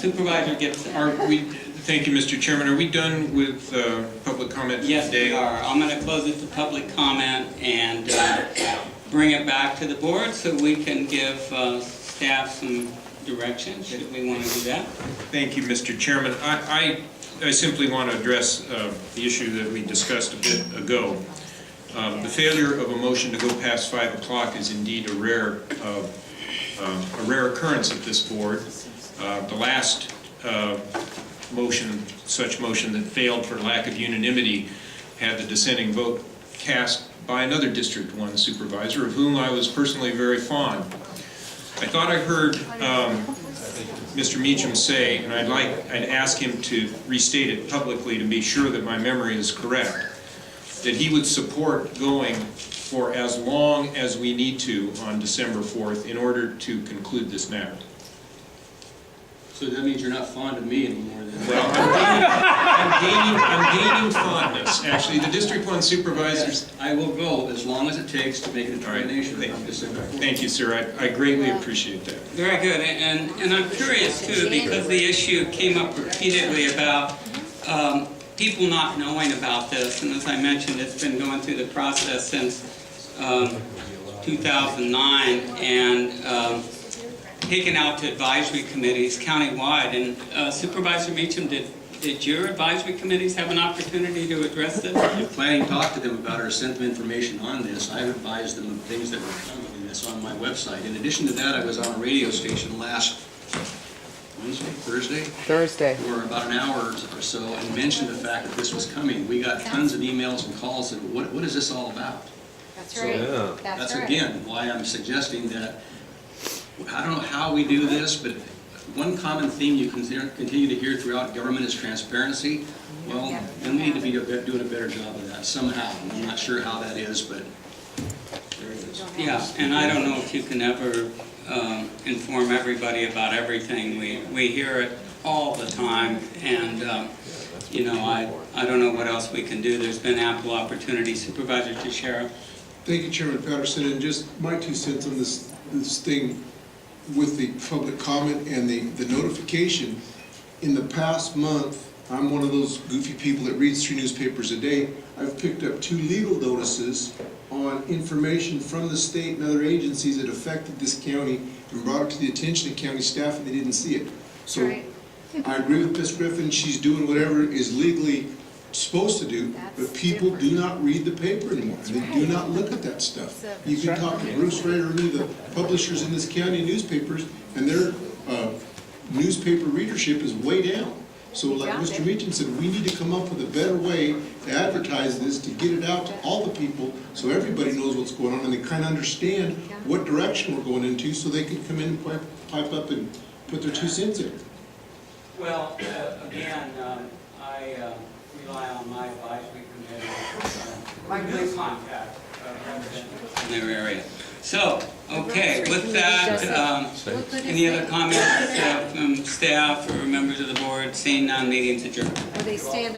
Supervisor Gibson. Thank you, Mr. Chairman. Are we done with public comment Yes, today? we are. I'm going to close it to public comment and bring it back to the board so we can give staff some direction, should we want to do that. Thank you, Mr. Chairman. I simply want to address the issue that we discussed a bit ago. The failure of a motion to go past 5 o'clock is indeed a rare occurrence at this board. The last such motion that failed for lack of unanimity had the dissenting vote cast by another District 1 supervisor, of whom I was personally very fond. I thought I heard Mr. Meacham say, and I'd ask him to restate it publicly to be sure that my memory is correct, that he would support going for as long as we need to on December 4th in order to conclude this matter. So that means you're not fond of me anymore then? Well, I'm gaining fondness. Actually, the District 1 supervisors... Yes, I will go as long as it takes to make a determination on December 4th. Thank you, sir. I greatly appreciate that. Very good, and I'm curious too, because the issue came up repeatedly about people not knowing about this, and as I mentioned, it's been going through the process since 2009, and taken out to advisory committees countywide. And Supervisor Meacham, did your advisory committees have an opportunity to address this? If planning talked to them about it or sent them information on this, I've advised them of things that were coming, and it's on my website. In addition to that, I was on a radio station last Thursday, for about an hour or so, and mentioned the fact that this was coming. We got tons of emails and calls, and what is this all about? That's So, right. That's again why I'm suggesting that, I don't know how we do this, but one common theme you continue to hear throughout government is transparency. Well, then we need to be doing a better job of that somehow. I'm not sure how that is, but there it is. Yeah, and I don't know if you can ever inform everybody about everything. We hear it all the time, and you know, I don't know what else we can do. There's been ample opportunity. Supervisor Teixeira. Thank you, Chairman Patterson, and just my 2 cents on this thing with the public comment and the notification. In the past month, I'm one of those goofy people that reads 3 newspapers a day. I've picked up 2 legal notices on information from the state and other agencies that affected this county and brought it to the attention of county staff, and they didn't see it. So I agree with Ms. Griffin. She's doing whatever is legally supposed to do, but people do not read the paper anymore. They do not look at that stuff. You can talk to Bruce Ray or me, the publishers in this county newspapers, and their newspaper readership is way down. So like Mr. Meacham said, we need to come up with a better way to advertise this, to get it out to all the people so everybody knows what's going on and they kind of understand what direction we're going into so they can come in and pipe up and put their 2 cents in. Well, again, I rely on my advisory committee, good contact residents in their area. So, okay, with that, any other comments from staff or members of the board? Seeing none, meeting's adjourned. Are they stand